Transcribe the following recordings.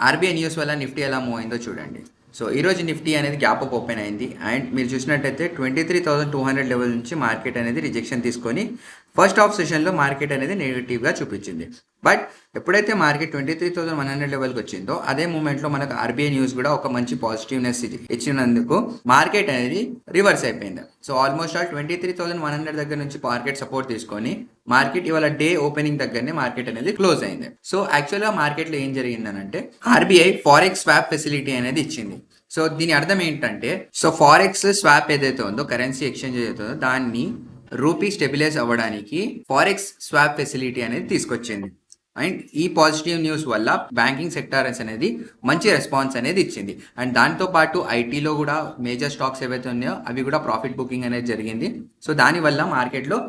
RBI news వల్ల Nifty ఎలా move అయిందో చూడండి. సో ఈరోజు నిఫ్టీ అనేది గ్యాప్ అప్ ఓపెన్ అయింది అండ్ మీరు చూసినట్టయితే 23,200 లెవెల్ నుంచి మార్కెట్ అనేది రిజెక్షన్ తీసుకొని ఫస్ట్ హాఫ్ సెషన్లో మార్కెట్ అనేది నెగిటివ్గా చూపించింది. బట్ ఎప్పుడైతే మార్కెట్ 23,100 లెవెల్కి వచ్చిందో అదే మూమెంట్లో మనకు ఆర్బీఐ న్యూస్ కూడా ఒక మంచి పాజిటివ్నెస్ ఇచ్చినందుకు మార్కెట్ అనేది రివర్స్ అయిపోయింది. సో ఆల్మోస్ట్ ఆల్ 23,100 దగ్గర నుంచి మార్కెట్ సపోర్ట్ తీసుకొని మార్కెట్ ఇవాళ డే ఓపెనింగ్ దగ్గరనే మార్కెట్ అనేది క్లోజ్ అయింది. సో యాక్చువల్గా మార్కెట్లో ఏం జరిగిందనంటే ఆర్బీఐ ఫారెక్స్ స్వాప్ ఫెసిలిటీ అనేది ఇచ్చింది. సో దీని అర్థం ఏంటంటే ఫారెక్స్ స్వాప్ ఏదైతే ఉందో, కరెన్సీ ఎక్స్చేంజ్ ఏదైతే ఉందో దాన్ని రూపీ స్టెబిలైజ్ అవ్వడానికి ఫారెక్స్ స్వాప్ ఫెసిలిటీ అనేది తీసుకొచ్చింది. అండ్ ఈ పాజిటివ్ న్యూస్ వల్ల బ్యాంకింగ్ సెక్టార్స్ అనేది మంచి రెస్పాన్స్ అనేది ఇచ్చింది. అండ్ దాంతోపాటు ఐటీలో కూడా మేజర్ స్టాక్స్ ఏవైతే ఉన్నాయో అవి కూడా ప్రాఫిట్ బుకింగ్ అనేది జరిగింది. సో దానివల్ల మార్కెట్లో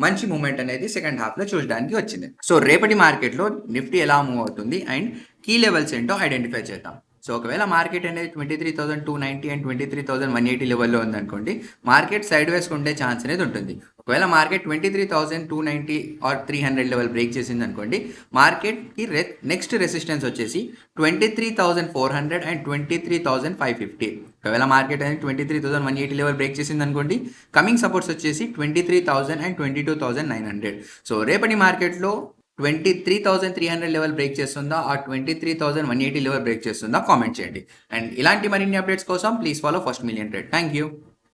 మంచి మూమెంట్ అనేది సెకండ్ హాఫ్లో చూడడానికి వచ్చింది. సో రేపటి మార్కెట్లో నిఫ్టీ ఎలా మూవ్ అవుతుంది అండ్ కీ లెవెల్స్ ఏంటో ఐడెంటిఫై చేద్దాం. సో ఒకవేళ మార్కెట్ అనేది 23,290 అండ్ 23,180 లెవెల్లో ఉందనుకోండి, మార్కెట్ సైడ్ వేస్కి ఉండే ఛాన్స్ అనేది ఉంటుంది. ఒకవేళ మార్కెట్ 23,290 ఆర్ 300 లెవెల్ బ్రేక్ చేసింది అనుకోండి, మార్కెట్కి నెక్స్ట్ రెసిస్టెన్స్ వచ్చేసి 23,400 అండ్ 23,550. ఒకవేళ మార్కెట్ అనేది 23,180 లెవెల్ బ్రేక్ చేసింది అనుకోండి, కమింగ్ సపోర్ట్స్ వచ్చేసి 23,000 అండ్ 22,900. సో రేపటి మార్కెట్లో 23,300 లెవెల్ బ్రేక్ చేస్తుందా ఆ 23,180 లెవెల్ బ్రేక్ చేస్తుందా కామెంట్ చేయండి. అండ్ ఇలాంటి మరిన్ని అప్డేట్స్ కోసం please follow first million trade. Thank you.